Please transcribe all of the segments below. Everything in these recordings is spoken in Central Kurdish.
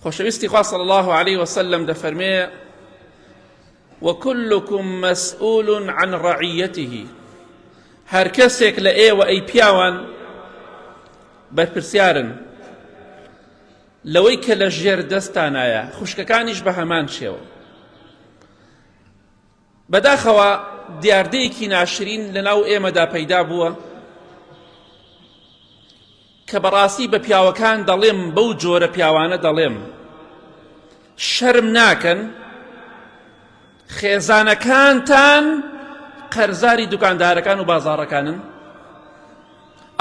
خۆشەویستی خوا صلی الله عليه وسلم دەفەرمێ وكلكم مسؤول عن رعيته هەر کەسێک لە ئێوە ئەی پیاوان بەرپرسیارن لەوەی کە لە ژێر دەستانایە خوشکەکانیش بە هەمان شێوە. بەداخەوە دیاردەیەکی ناشرین لەناو ئێمەدا پەیدا بووە کە بەڕاستی بە پیاوەکان دەڵێم بەو جۆرە پیاوانە دەڵێم شەرم ناکەن خێزانەکانتان قەرزاری دوکاندارەکان و بازاڕەکانن،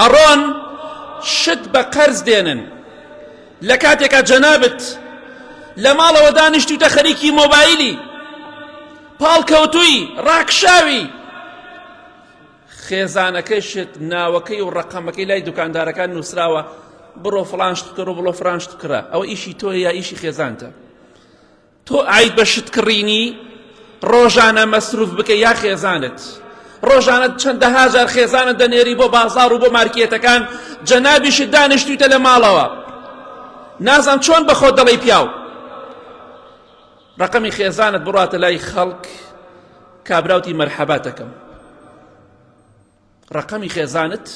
ئەڕۆن شت بە قەرز دێنن، لە کاتێکە جەنابەت لە ماڵەوە دانیشتوتە خەریکی مۆبایلی پاڵکەوتووی ڕاکشاوی خێزانەکەیشت ناوەکەی و ڕقەمەکەی لای دوکاندارەکان نووسراوە بڕۆ فڵان شت بکڕ و بڵۆ فڵان شت بکڕە. ئەوە ئیشی تۆ یا ئیشی خێزانتە؟ تۆ ئاید بە شت کڕینی ڕۆژانە مەسروف بکە یا خێزانت؟ ڕۆژانە چەندەها جار خێزانت دەنێری بۆ بازاڕ و بۆ مارکێتەکان، جەنابیشت دانیشتوتە لە ماڵەوە نازان چۆن بە خۆت دەڵێی پیاو ڕقەمی خێزانت بڕاتە لای خەڵک کابراوتی مەرحەبا دەکەم. ڕقەمی خێزانت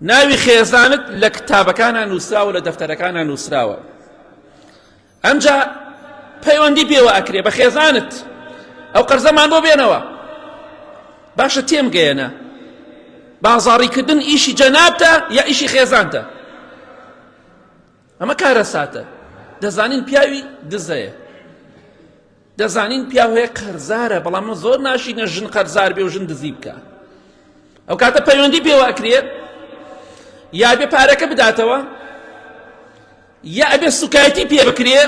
ناوی خێزانت لە کتابەکانە نووسراوە لە دەفتەرەکانە نووسراوە، ئەمجا پەیوەندی پێوە ئەکرێ بە خێزانت ئەو قەرزەمان بۆ بێنەوە. باشە تێمگەیەنە بازاڕیکردن ئیشی جەنابتە یا ئیشی خێزانتە؟ ئەمە کارە ساتە. دەزانین پیاوی دزەیە، دەزانین پیاوەیە قەرزارە، بەڵام زۆر ناشینە ژن قەرزار بێ و ژن دزی بکە. ئەو کاتە پەیوەندی پێوە ئەکرێ یا بێ پارەکە بداتەوە یا ئەبێ سوکایەتی پێ بکرێ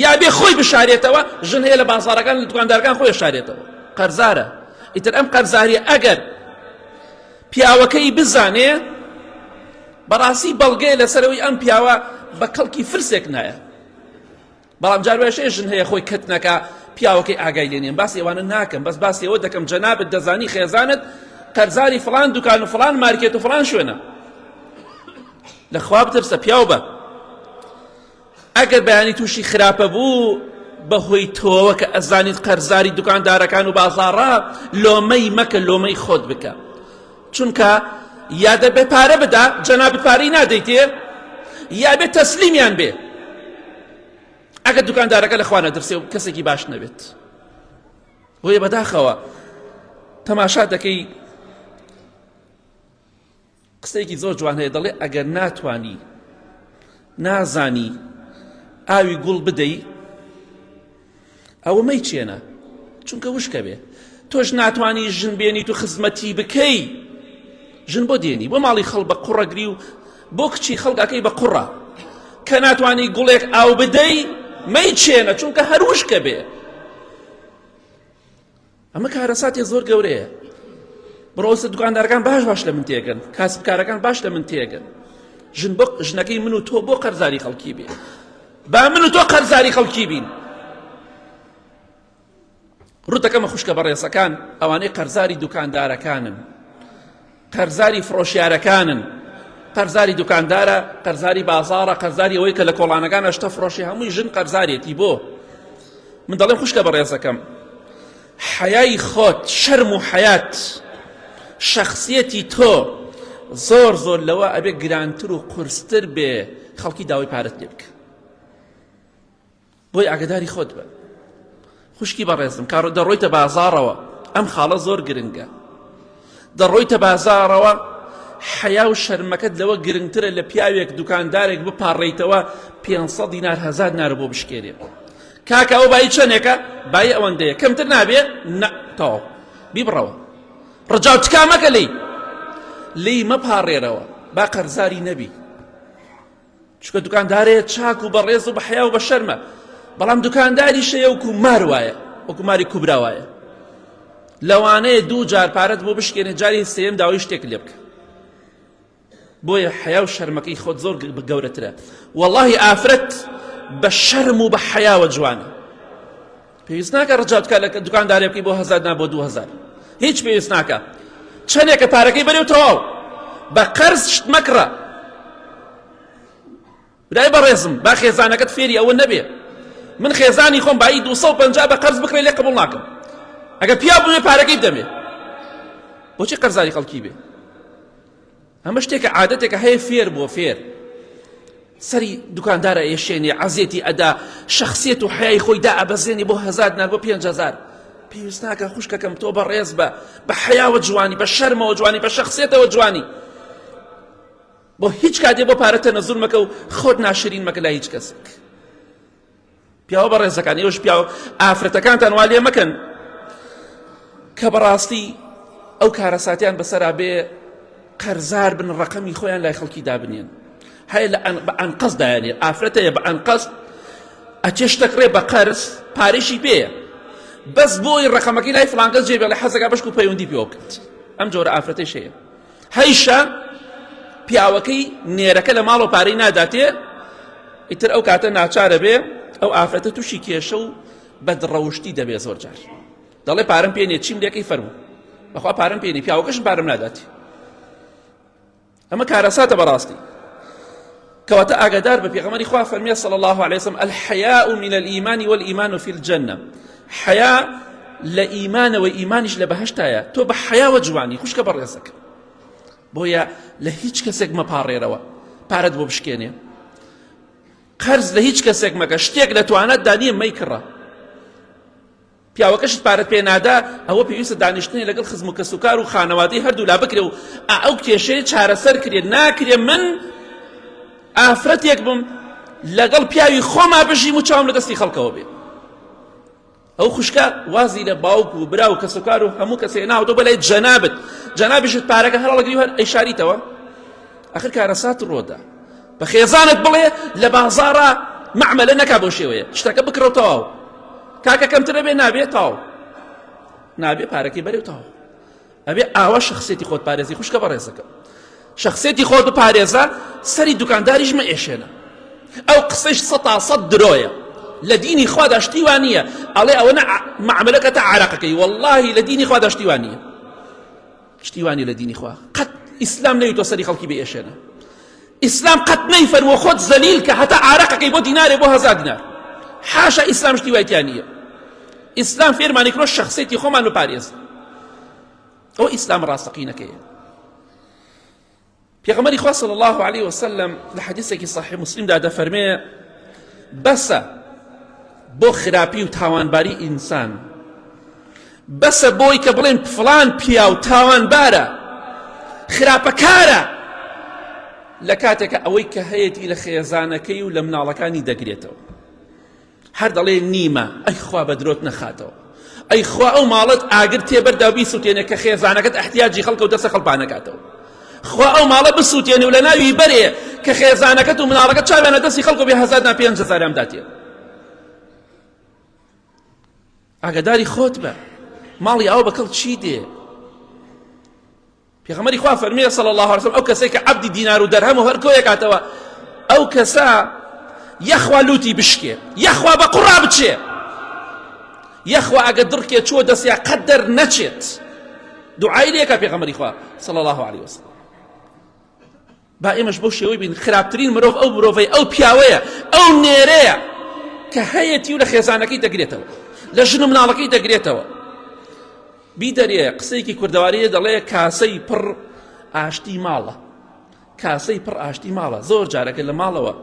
یا بێ خۆی بشارێتەوە. ژن هەیە لە بازاڕەکان لە دوکاندارەکان خۆی شارێتەوە، قەرزارە. ئیتر ئەم قەرزاریە ئەگەر پیاوەکەی بزانێ بەڕاستی بەڵگەیە لەسەرەوەی ئەم پیاوە بە کەڵکی فرسێک نایە. بەڵام جاروێشەیە ژن هەیە خۆی کەت نەکا پیاوەکەی ئاگای لێنێن. باسی ئێوانە ناکەم، بەس باسی ئەوە دەکەم جەنابەت دەزانی خێزانت قەرزاری فڵان دوکان و فڵان مارکێت و فڵان شوێنە. لەخوا بترسە پیاو بە. ئەگەر بەیانی تووشی خراپە بوو بەهۆی تۆوە کە ئەزانیت قەرزاری دوکاندارەکان و بازاڕە لۆمەی مەکە، لۆمەی خۆت بکە. چونکە یا دەبێ پارە بدا جەنابەت پارەی نادەیتێ یا بێ تەسلیمیان بێ. ئەگەر دوکاندارەکە لەخوا نەدرسێ و کەسێکی باش نەبێت. بۆیە بەداخەوە تەماشا دەکەی قسەیەکی زۆر جوان هەیە، دەڵێ ئەگەر ناتوانی نازانی ئاوی گوڵ بدەی ئەوە مەیچێنە، چونکە وشکە بێ. تۆش ناتوانی ژن بێنیت و خزمەتی بکەی، ژن بۆ دێنی بۆ ماڵی خەڵ بە قوڕەگری و بۆ کچی خەڵگاکەی بە قوڕە. کە ناتوانی گوڵێک ئاو بدەی مەیچێنە، چونکە هەر وشکە بێ. ئەمە کارەساتی زۆر گەورەیە. بڕۆسە دوکاندارەکان باش لە من تێگەن، کاسبکارەکان باش لە من تێگەن. ژن بۆ ژنەکەی من و تۆ بۆ قەرزاری خەڵکی بێ، با من و تۆ قەرزاری خەڵکی بین. ڕوتەکەمە خوشکە بەڕێسەکان ئەوانەی قەرزاری دوکاندارەکانن، قەرزاری فرۆشیارەکانن. قەرزاری دوکاندارە، قەرزاری بازاڕە، قەرزاری ئەوەی کە لە کۆڵانەکان ئەشتە فڕۆشی هەمووی ژن قەرزارێتی. بۆ من دەڵێم خوشکە بەڕێزەکەم حەیای خۆت، شەرم و حەیات، شەخسیەتی تۆ زۆر زۆر لەوە ئەبێ گرانتر و قورستر بێ خەڵکی داوای پارەت لێ بکە. بۆی ئاگاداری خۆت بە. خوشکی بەڕێزم کار دەڕۆیتە بازاڕەوە، ئەم خاڵە زۆر گرنگە. دەڕۆیتە بازاڕەوە حەیا و شەرمەکەت لەوە گرنگترە لە پیاوێک دوکاندارێک بپاڕێیتەوە 500 دینار 1000 دینار بۆ بشکێنێ. کاکە ئەوە بای چەندێکە؟ بای ئەوەندەیە، کەمتر نابێ؟ نە تەواو بیبڕەوە. ڕجاو تکا مەکە لی مەپاڕێرەوە، با قەرزاری نەبی. چونکە دوکاندارەیە چاک و بەڕێز و بە حەیا و بە شەرمە، بەڵام دوکانداری شەیە وەکو مار وایە، وەکو ماری کوبرا وایە. لەوانەیە 2 جار پارەت بۆ بشکێنێ، جاری سێم داوای شتێک لێ بکە. بۆیە حەیا و شەرمەکەی خۆت زۆر گەورەترە. وەڵڵاهی ئافرەت بە شەرم و بە حەیاوە جوانە. پێویست ناکە ڕجاو تکا لە دوکاندارێ بکەی بۆ 1000 نا بۆ 2000، هیچ پێویست ناکە. چەندێکە پارەکەی بەرێو تەواو، بە قەرز شت مەکڕە. برای بەڕێزم با خێزانەکەت فێری ئەوە نەبێ من خێزانی خۆم بایی 250 بە قەرز بکڕێ لێ قبوڵ ناکەم ئەگە پیا بوێ پارەکەی بدەمێ بۆچی قەرزاری خەڵکی بێ ئەمە شتێکە عادەتێکە هەیە فێر بۆ فێر سەری دوکاندارە ئێشێنێ عەزیەتی ئەدا شەخسیەت و حەیای خۆی دا ئەبەزێنێ بۆ 1000 دینار بۆ 5000 پێویست ناکە خوشکەکەم تۆ بەڕێز بە حەیاوە جوانی بە شەرمەوە جوانی بە شەخسیەتەوە جوانی بۆ هیچ کاتێ بۆ پارەتە نەزور مەکە و خۆت ناشرین مەکە لای هیچ کەسێک پیاوە بەڕێزەکان ئێوەش پیاوە ئافرەتەکانتان وا لێ مەکەن کە بەڕاستی ئەو کارەساتیان بەسەرا بێ قەرزار بن ڕەقەمی خۆیان لای خەڵکی دابنێن هەیە بە ئەنقەس دایانێ ئافرەتەیە بە ئەنقەس ئەچێ شتەکڕێ بە قەرز پارێشی پێیە بەس بۆی ڕەقەمەکەی لای فڵان کەس جێبێ لە حەزەکە بەشک و پەیوەندی پێوە بکات ئەم جۆرە ئافرەتەیش هەیە هەیشە پیاوەکەی نێرەکە لە ماڵ و پارەی ناداتێ ئیتر ئەو کاتە ناچارە بێ ئەو ئافرەتە تووشی کێشە و بەدڕەوشتی دەبێ زۆر جار دەڵێ پارەم پێ نییە چیم لێکەی فەرموو بەخوا پارەم پێ نییە پیاوەکەشم پارەم ناداتی ئەمە کارەساتە بەڕاستی کەواتە ئاگادار بە پێغەمبەری خوا فەرمیە صلی الله عليه وسلم الحياء من الإيمان والإيمان في الجنة حیا لە ئیمانەوە ئیمانیش لە بەهەشتایە تۆ بە حەیاوە جوانی خوشکە بەڕێزەکە بۆیە لە هیچ کەسێک مەپاڕێرەوە پارەت بۆ بشکێنێ قەرز لە هیچ کەسێک مەکە شتێک لە توانەتدا نییە مەیکڕە پیاوەکەشت پارەت پێ نادا ئەوە پێویستە دانیشتنی لەگەڵ خزم و کەسوکار و خانەوادەی هەردوو لا بکرێ و ئەو کێشەی چارەسەر کرێ ناکرێ من ئافرەتێک بم لەگەڵ پیاوی خۆما بژیم و چاوم لە دەستی خەڵکەوە بێ ئەو خوشکە وازی لە باوک و برا و کەسوکار و هەموو کەسێ ناوتۆ بەلای جەنابشت پارەکە هەڵەگری و هەر ئەیشاریتەوە ئاخر کارەسات ڕۆدا بە خێزانت بڵێ لە بازاڕە مەعمەلە نەکا بۆ شێوەیە شتەکە بکڕە تەواو کاکە کەمترە بێ نابێ تاو نابێ پارەکەی بەرێ تاو ئەبێ ئاوا شەخسیەتی خۆت پارێزی خوشکە بەڕێزەکە شەخسیەتی خۆت بپارێزە سەری دوکانداریش مەئێشێنە ئەو قسەش 100% درۆیە لە دینی خوادا شتیوان نییە ئەڵێ ئەوە مەعمەلەکەتە عارەقەکەی وەڵڵاهی لە دینی خوادا شتیوان نییە شتیوانی لە دینی خوا قەت ئیسلام نەیوتۆ سەری خەڵکی بێئێشێنە ئیسلام قەت نەیفەرمووە خۆت زەلیل کە هەتا عارەقەکەی بۆ دینارێ بۆ 1000 دینار حاشا ئیسلام شتیوایەتیان نییە ئیسلام فێرمانی کردووە شەخسیەتی خۆمان بپارێزن ئەوە ئیسلام ڕاستەقینەکەیە پێغەمبەری خوا صلی الله عليه وسلم لە حەدیثێکی صحیح مسلمدا دەفەرمێ بەسە بۆ خراپی و تاوانباری ئینسان بەسە بۆی کە بڵێن فڵان پیا و تاوانبارە خراپەکارە لە کاتێکە ئەوەی کە هەیەی لە خێزانەکەی و لە مناڵەکانی دەگرێتەوە هەر دەڵێ نیمە ئەی خوا بە درۆت نەخاتەوە ئەی خوا ئەو ماڵت ئاگر تێبەردا بیسووتێنێ کە خێزانەکەت احتیاجی خەڵکە و دەسە خەڵپانەکاتەوە خوا ئەو ماڵە بسووتێنێ و لە ناوی بەرێ کە خێزانەکەت و مناڵەکەت چاوێنە دەستی خەڵکە بێ 1000 نا 5000 داتێ ئاگاداری خۆت بە ماڵی ئەو بەکەڵ چی دێ پێغەمبەری خوا فەرمیە صلی الله عليه وسلم ئەو کەسێک کە عەبدی دینار و دەرهەم و هەر کۆیە کاتەوە ئەو کەسە یەخوا لوتی بشکێ یەخوا بە قوڕا بچێ یەخوا ئەگە دڕکێ چوە دەستیا قەت دەرنەچێت دوعای لێکە پێغەمبەری خوا صلی الله عليه وسلم با ئێمەش بەو شێوەی بین خراپترین مرۆڤ ئەو مرۆڤەی ئەو پیاوەیە ئەو نێرەیە کە هەیەتی و لە خێزانەکەی دەگرێتەوە لە ژن و مناڵەکەی دەگرێتەوە بیدەرێ قسەیەکی کوردەواریە دەڵێ کاسەی پڕ ئاشتی ماڵە کاسەی پڕ ئاشتی ماڵە زۆر جارەکە لە ماڵەوە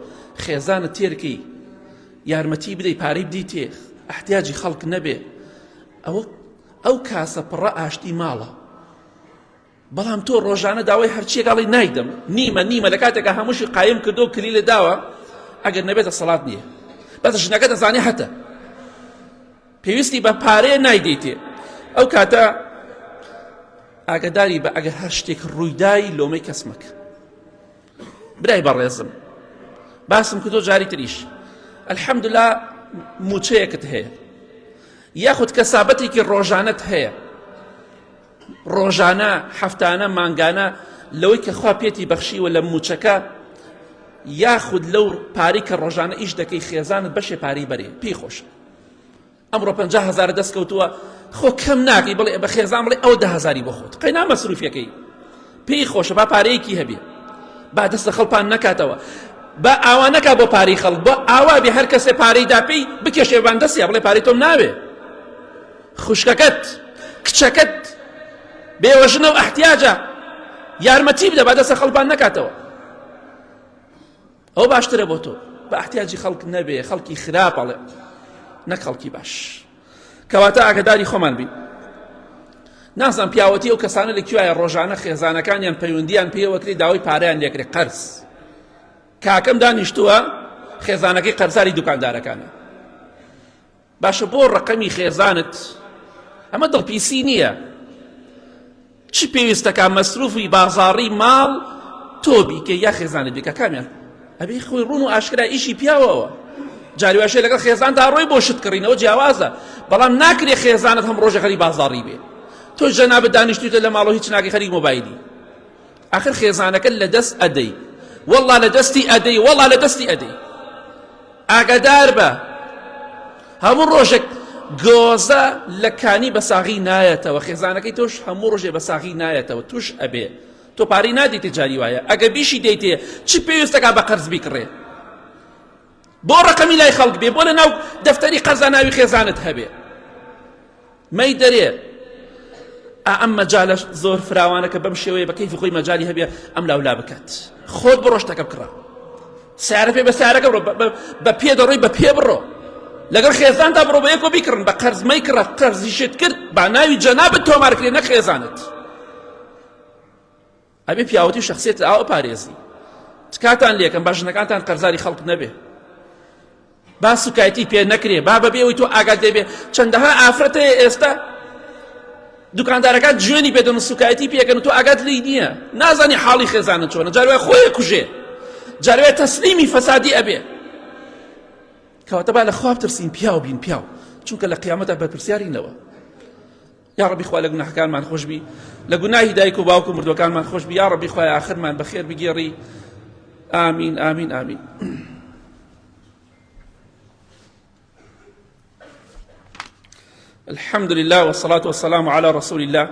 خێزانت تێرکەی یارمەتی بدەی پارەی بدەیتێ احتیاجی خەڵک نەبێ ئەو کاسە پڕە ئاشتی ماڵە بەڵام تۆ ڕۆژانە داوای هەرچیەکڵی نایدەم نیمە لە کاتێکە هەمووشی قایم کردو و کلی لە داوە ئەگەر نەبێتە سەڵات نییە بەس ژنەکە دەزانێ هەتە پێویستی بە پارەیە نایدەیتێ ئەو کاتە ئاگداری بە ئەگەر هەر شتێک ڕوویدایی لۆمەی کەس مەکە برای بەڕێزم باسم کردو جاری تریش الحەمدوللا موچەیەکت هەیە یاخود کەسابەتێکی ڕۆژانەت هەیە ڕۆژانە هەفتانە مانگانە لەوەی کە خوا پێتی بەخشیوە لە موچەکە یاخود لەو پارەی کە ڕۆژانە ئیش دەکەی خێزانت بەشێ پارەی بەرێ پێی خۆشە ئەمڕۆ 50,000 دەستکەوتووە خۆ کەم ناکەی بڵێ بە خێزان بڵێ ئەو 10,000 بۆ خۆت قەینا مەسروفیەکەی پێی خۆشە با پارەیەکی هەبێ با دەستە خەڵپان نەکاتەوە بە ئاوا نەکا بۆ پارەی خەڵک، بۆ ئاوا بێ هەر کەسێ پارەی داپێی بکێشێ بەندەسیە بڵێ پارەی تۆم نابێ. خوشکەکەت کچەکەت بێوەژنە و ئەحتیاجە یارمەتی بدە با دەستە خەڵکان نەکاتەوە، ئەو باشترە بۆ تۆ. بە ئەحتیاجی خەڵک نەبێ، خەڵکی خراپەڵێ نەک خەڵکی باش. کەواتە ئاگاداری خۆمان بین. نازانم پیاوەتی ئەو کەسانە لەکوایە ڕۆژانە خێزانەکانیان پەیوەندیان پێوەکری داوای پارەیان لێکرێ قەرز. کاکەم دانیشتووە خێزانەکەی قەرزاری دوکاندارەکانە. باشە بۆ ڕقەمی خێزانت ئەمە دڵپیسی نییە. چی پێویستەکە مەسروفی بازاڕی ماڵ تۆ بیکە یا خێزانت بیکە؟ کامیان ئەبێ خۆی ڕوون و ئاشکرا ئیشی پیاوەوە. جاریواشەیە لەگەڵ خێزان تا ڕۆی بۆ شت کڕینەوە جیاوازە، بەڵام ناکرێ خێزانت هەم ڕۆژە خەری بازاڕی بێ. تۆ جەنابەت دانیشتوتە لە ماڵەوە هیچ ناکەی خەریک مۆبایلی. ئاخر خێزانەکە لە دەست ئەدەی، وەڵا لە دەستی ئەدەی، وەڵا لە دەستی ئەدەی. ئاگادار بە هەموو ڕۆژێک گۆزە لە کانی بە ساغی نایەتەوە، خێزانەکەی تۆش هەموو ڕۆژێ بە ساغی نایەتەوە، توش ئەبێ. تۆ پارەی نادیتێ جاری وایە، ئەگە بیشی دەیتێ چی پێویستەکە بە قەرز بیکڕێ؟ بۆ ڕقەمی لای خەڵک بێ، بۆ لە ناو دەفتەری قەرزە ناوی خێزانت هەبێ. مەی دەرێ ئەم مەجالە زۆر فراوانە کە بەم شێوەیە بە کەیفی خۆی مەجای هەبێ ئەم لاولا بکات. خۆت بڕۆ شتەکە بکڕە، سیارە پێ بە سیارەکە بڕۆ، بە پێ دەڕۆی بە پێ بڕۆ، لەگەڵ خێزانتا بڕۆ بە یەکۆ بیکڕن. بە قەرز مەیکڕە، قەرزیشت کرد با ناوی جەنابەت تۆمارکرێ نەک خێزانت. ئەبێ پیاوەتی شەخسیەت ئاوە پارێزی. تکاتان لێکم با ژنەکانتان قەرزاری خەڵک نەبێ، با سوکایەتی پێ نەکرێ، با بەبێەوەی تۆ ئاگات دەبێ. چەندەها ئافرەتەیە ئێستا دوکاندارەکان جوێنی پێدەن و سوکایەتی پێکەن و تۆ ئاگات لی نییە، نازانی حاڵی خێزانت چۆنە، جاروای خۆی کوژێ، جاروای تەسلیمی فەسادی ئەبێ. کەواتە با لە خوا بترسین، پیاو بین پیاو، چونکە لە قیامەتە بەرپرسیارینەوە. یا ڕەبی خوا لە گوناحەکانمان خۆش بی، لە گوناهی دایک و باوک و مردوەکانمان خۆش بی. یا ڕەبی خوای ئاخرمان بەخێر بگێڕی. ئامین ئامین ئامین. الحمد لله والصلاة والسلام على رسول الله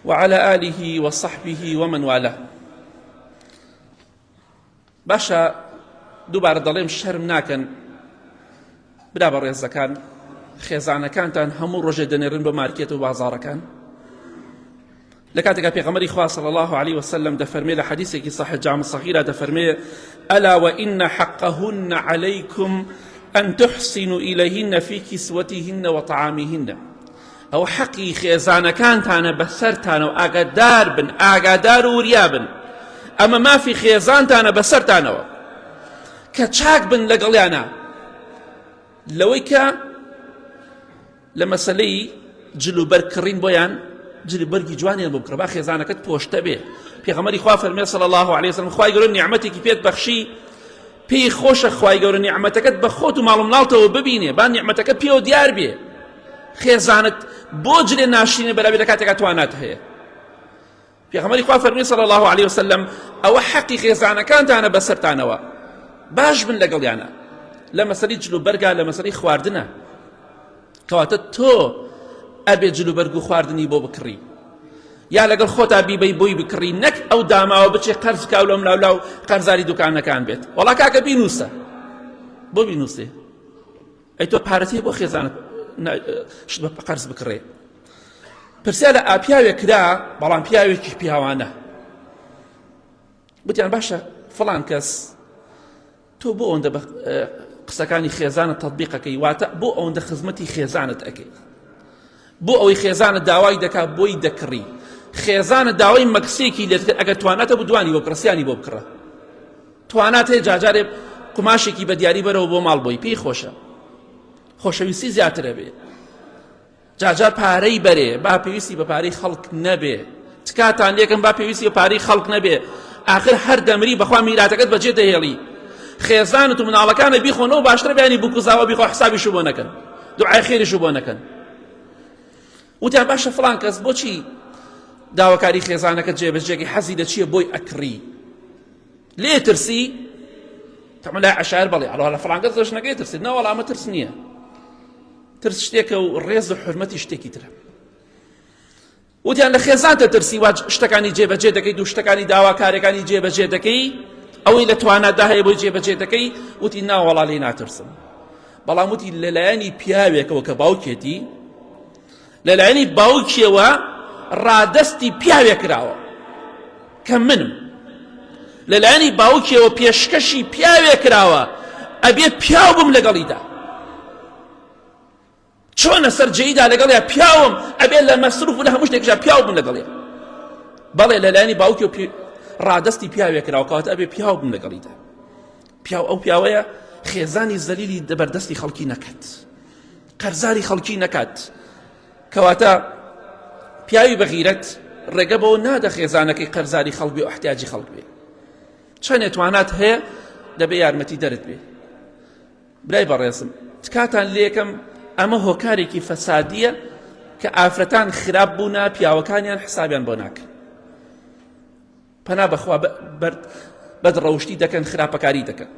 وعلى آله وصحبه ومن والاه. باشا دووبارە دەڵێم شەرم ناکەن برا بە ڕێزەکان، خێزانەکانتان هەموو ڕۆژێ دەنێرن بە مارکێت و بازاڕەکان. لە کاتێکا پێغەمبەری خوا صلی الله عليه وسلم دەفەرمێ لە حەدیثێکی صحیح جامع صغیرە دەفەرمێ: ألا وإن حقهن عليكم أن تحسنوا إليهن في كسوتهن وطعامهن. أو حقي خێزانەکانتانە بەسەرتانە و ئاگادار بن، ئاگادار و وریا بن. ئەمە مافی خێزانتانە بەسەرتانەوە کە چاک بن لەگەڵیانە لەوەی کە لە مەسەلەی جلوبەرکڕین بۆیان جلوبەرگی جوانیان بۆ بکڕە، با خێزانەکەت پۆشتە بێ. پێغەمبەری خوا فەرمێ صلی الله عليه وسلم: خوای گەورە نیعمەتێکی پێت بەخشی، پێی خۆشە خوای گەورە نیعمەتەکەت بە خۆت و ماڵ و مناڵتەوە ببینێ، با نیعمەتەکە پێوە دیار بێ. خێزانت بۆ جلێ ناشرینە بەرابێ لە کاتێکا توانات هەیە. پێغەمبەری خوا فەرمێ صلی الله عليه وسلم: ئەوە حەقی خێزانەکانتانە بەسەرتانەوە، باش بن لەگەڵیانە لە مەسەلەی جلوبەرگا، لە مەسەلەی خواردنە. کەواتە تۆ ئەبێ جلوبەرگ و خواردنی بۆ بکڕی، یا لەگەڵ خۆتا بیبەی بۆی بکڕی، نەک ئەو داماوە بچێ قەرز بکا و لەم لاو قەرزاری دوکانەکان بێت. وەڵا کاکە بینووسە، بۆ بینووسێ؟ ئەی تۆ پارەتی بۆ خێزانت شت بە قەرز بکڕێ. پرسیار لە ئاپیاوێک کرا، بەڵام پیاوێکی پیاوانە، بتیان باشە فڵان کەس تۆ بۆ ئەوەندە بە قسەکانی خێزانت تەطبیقەکەی، واتە بۆ ئەوەندە خزمەتی خێزانت ئەەکەی، بۆ ئەوەی خێزانت داوای دەکات بۆی دەکڕی، خێزانت داوای مەکسێکی لێت کرد، ئەگەر تواناتە بدوانی بۆ پرسیانی بۆ بکڕە، توانات هەیە جاجارێ قماشێکی بە دیاری بەرەوە بۆ ماڵ بۆی، پێی خۆشە، خۆشەویستی زیاترە بێ، جاجار پارەی بەرێ، با پێویستی بە پارەی خەڵک نەبێ. تکاتان لێکم با پێویستی بە پارەی خەڵک نەبێ. آخر هەر دەمری بەخوا میراتەکەت بەجێ دەهێڵی، خێزانت و مناڵەکانە بیخۆنەوە، باشترە بیانی بکوزاوە بیخۆ حسابیشو بۆ نەکەن، دوعای خێریشو بۆ نەکەن. وتیان باشە فڵان کەس بۆچی داواکاری خێزانەکەت جێبەجێکی حەزی لە چییە بۆی ئەکڕی؟ لێ ترسی؟ تەمە لای عەشایر بەڵێ ئەڵە فڵان کەس لە ژنەکەی ترسی. نەوەڵا ئەمە ترس نییە، ترس شتێکە و ڕێز و حورمەتی شتێکی ترە. وتیان لە خێزانتە ترسی، وا شتەکانی جێبەجێ دەکەیت و شتەکانی داواکارەکانی جێبەجێ دەکەی، ئەوەی لە توانادا هەیە بۆی جێبەجێ دەکەی وتی ناوەڵا لێ ناترسم بەڵام وتی لەلایەنی پیاوێکەوە کە باوکێتی لەلایەنی باوکیەوە ڕادەستی پیاوێک کراوە کە منم لەلایەنی باوکیەوە پێشکەشی پیاوێک کراوە ئەبێ پیاو بم لەگەڵیدا چۆنە سەرجەییدا لەگەڵیا پیاوم ئەبێ لە مەسروف و لە هەموو شتێکجا پیاو بم لەگەڵێ بەڵێ لەلایەنی باوکی و ڕادەستی پیاوێک کراوە کەواتە ئەبێ پیاو بم لەگەڵیدا پیاو ئەو پیاوەیە خێزانی زەلیلی دەبەردەستی خەڵکی نەکات قەرزاری خەڵکی نەکات کەواتە پیاوی بەغیرەت ڕێگە بەوە نادە خێزانەکەی قەرزاری خەڵک بێ و احتیاجی خەڵک بێ چەند نێتوانات هەیە دەبێ یارمەتی دەرت بێ برای بەڕێزم تکاتان لێکم ئەمە هۆکارێکی فەسادیە کە ئافرەتان خراپ بوونە پیاوەکانیان حسابیان بۆ ناکەن پەنا بەخوا بەدڕەوشتی دەکەن خراپەکاری دەکەن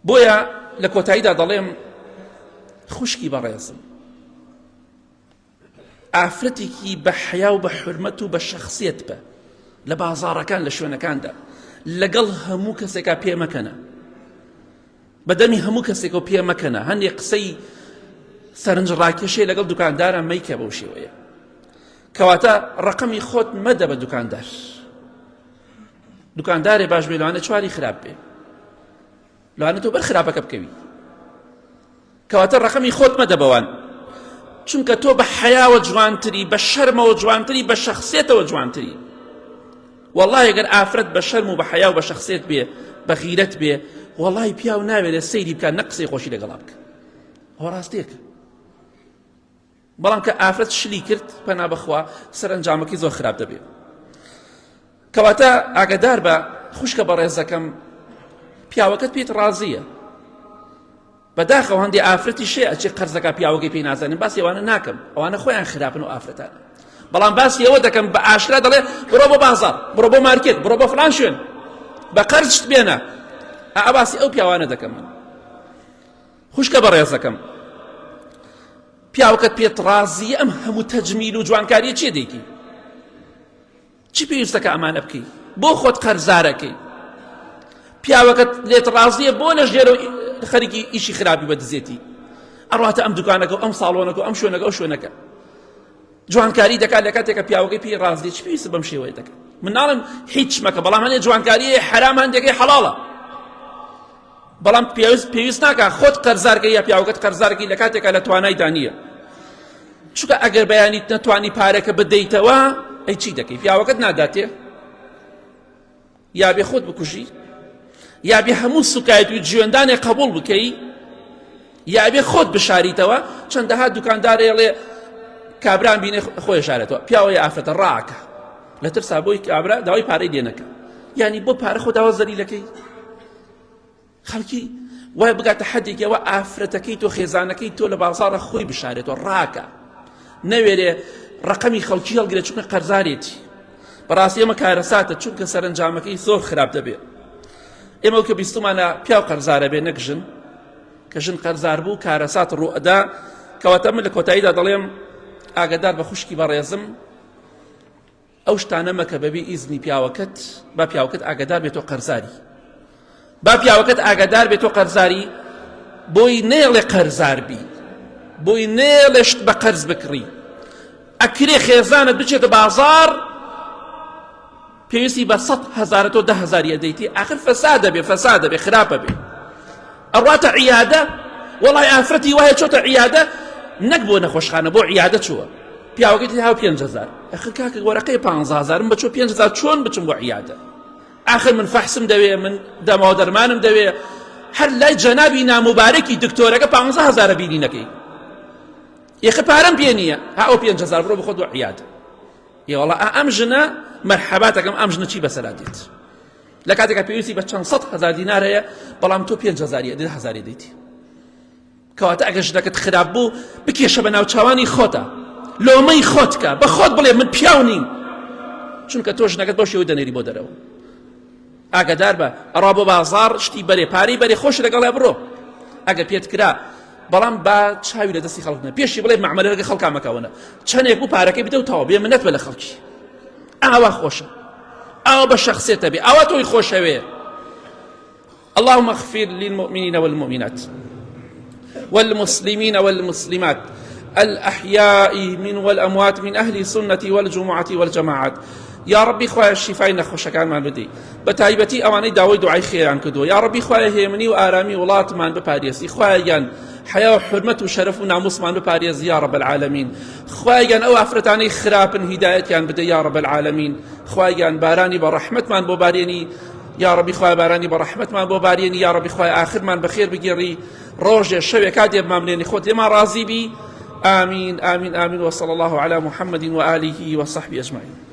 بۆیە لە کۆتاییدا دەڵێم خوشکی بەڕێزم ئافرەتێکی بە حیا و بە حورمەت و بە شەخسیەت بە لە بازاڕەکان لە شوێنەکاندا لەگەڵ هەموو کەسێکا پێ مەکەنە بەدەمی هەموو کەسێکەوە پێ مەکەنە هەندێک قسەی سەرنج ڕاکێشەی لەگەڵ دوکاندارە مەیکە بەو شێوەیە کەواتە ڕقمی خۆت مەدە بە دوکاندار دوکاندارێ باش بێ لەوانە چواری خراپ بێ لەوانە تۆ بەر خراپەکە بکەوی کەواتە ڕقمی خۆت مەدە بەوان چونکە تۆ بە حیاوە جوانتری بە شەرمەوە جوانتری بە شەخسیەتەوە جوانتری والله ئەگەر ئافرەت بە شەرم و بە حیا و بە شەخسیەت بێ بە غیرەت بێ والله پیاو ناوێت سەیری بکە نە قسەی خۆشی لەگەڵا بکە ئەوە ڕاستێکە بەڵام کە ئافرەت شلی کرد پەنا بەخوا سەرنجامەکەی زۆر خراپ دەبێت کەواتە ئاگادار بە خوشکە بەڕێزەکەم پیاوەکەت پێت ڕازیە بەداخەوە هەندێک ئافرەتی شێ ئەچێ قەرزەکە پیاوەکەی پێی نازانین باسی ئەوانە ناکەم ئەوانە خۆیان خراپن و ئافرەتانە بەڵام باسی ئەوە دەکەم بە ئاشکرا دەڵێ بڕۆ بۆ بازاڕ بڕۆ بۆ مارکێت بڕۆ بۆ فڵان شوێن بە قەرز شت بێنە باسی ئەو پیاوانە دەکەم من خوشکە بەڕێزەکەم پیاوەکەت پێت ڕازیە ئەم هەموو تەجمیل و جوانکاریە چێ دەیکی چی پێویستەکە ئەمانە بکەی بۆ خۆت قەرزارەکەی پیاوەکەت لێت ڕازیە بۆ لە ژێرە خەریکی ئیشی خراپی بەدزێتی ئەڕواتە ئەم دوکانەکە و ئەم ساڵۆنەکە و ئەم شوێنەکە و شوێنەکە جوانکاری دەکات لە کاتێکە پیاوەکەی پێی ڕازی چی پێویستە بەم شێوەیە دەکات من ناڵم هیچ مەکە بەڵام هەندێک جوانکاریە حرام هەندێکی حەڵاڵە بەڵام پێویست ناکە خۆت قەرزارکەی یا پیاوەکەت قەرزارکەی لە کاتێکە لە توانایدا نییە چونکە ئەگەر بەیانیت نەتوانی پارەکە بدەیتەوە ئەی چی دەکەی پیاوەکەت ناداتێ یا بێ خۆت بکوژی یا بێ هەموو سوکایەت و جوێندانێ قبول بکەی یا بێ خۆت بشاریتەوە چەندەها دوکاندارێڵێ کابران بینێ خۆی شارێتەوە پیاوە یا ئافرەتە ڕاکە لە ترسا بۆی کابرا داوای پارەی دێنەکە یعنی بۆ پارە خۆ داوا زەلیلەکەی خەڵکی وای بگاتە حەدێکەوە ئافرەتەکەی تۆ خێزانەکەی تۆ لە بازاڕە خۆی بشارێتەوە ڕاکە نەوێرێ ڕقەمی خەڵکی هەڵگرێت چونکە قەرزارێتی بەڕاستی ئەمە کارەساتە چونکە سەرنجامەکەی زۆر خراپ دەبێت ئێمە کە بیستمانە پیاو قەرزارە بێ نەک ژن کە ژن قەرزار بوو کارەسات ڕوئەدا کەواتە من لە کۆتاییدا دەڵێم ئاگادار بە خوشکی بەڕێزم ئەو شتانە مەکە بەبێ ئیزنی پیاوەکەت با پیاوەکەت ئاگادار بێتۆ قەرزاری با پیاوەکەت ئاگادار بێتۆ قەرزاری بۆی نێڵێ قەرزار بی بۆی نێڵێشت بە قەرز بکڕی ئەکرێ خێزانت بچێتە بازاڕ پێویستی بە 100,000 تۆ 10,000 دەیتی ئاخر فەسادە بێ فەسادە بێ خراپە بێ ئەڕاتە عیادە وەڵای ئافرەتی وایە چۆتە عیادە نەک بۆ نەخۆشخانە بۆ عیادە چووە پیاوەکەی هاو 5,000 ئەخر کاکە وەرەقەی 15,000 بە چۆ 5,000 چۆن بچم بۆ عیادە ئاخر من فەحسم دەوێ من دەماوە دەرمانم دەوێ هەر لای جەنابی ناموبارەکی دکتۆرەکە 15,000 بینینەکەی یەخە پارەم پێ نییە ها ئەو 5,000 بڕۆ بخۆت بۆ عیادە وەڵا ئەم ژنە مەرحەباتەکەم ئەم ژنە چی بەسەرا دێت لە کاتێکە پێویستی بە چەند 100,000 دینار هەیە بەڵام تۆ 5,000 10,000 دەیتی کەواتە ئەگەر ژنەکەت خراپ بوو بکێشە بە ناوچاوانی خۆتە لۆمەی خۆتکە بە خۆت بڵێ من پیاو نیم چونکە تۆ ژنەکەت بۆ شێوەی دەنێری بۆ دەرەوە ئاگادار بە ئەڕا بۆ بازاڕ شتی بەرێ پارەی بەرێ خۆش لەگەڵا بڕۆ ئەگەر پێت کرا بەڵام با چاوی لە دەستی خەڵک نە پێشی بڵێ مەعامەلەکە خەڵکا مەکەونە چەندێک بوو پارەکەی بدە و تەواو بێ منەت بە لە خەڵکی ئاوا خۆشە ئەوە بە شخصێتە بێ، ئەوە تۆی خۆشەوێ. اللهم اغفر للمؤمنين والمؤمنات والمسلمين والمسلمات الأحياء من والأموات من أهل السنة والجمعة والجماعات. يا ربي خويا الشفاء نخوش كان ما بدي بتايبتي أواني داوي دعاء خير عن كدو. يا ربي خويا هيمني وآرامي ولات من بباريس خويا جان حياة وحرمة وشرف وناموس من بباريس يا رب العالمين. خويا جان أو أفرتاني خراب هداية كان بدي يا رب العالمين. خويا جان باراني برحمة من بباريني يا ربي خويا باراني برحمة من بباريني يا ربي خويا آخر من بخير بجري روجه شوي كادي بماملين خود لما راضي بي. آمين آمين آمين. وصلى الله على محمد وآله وصحبه أجمعين.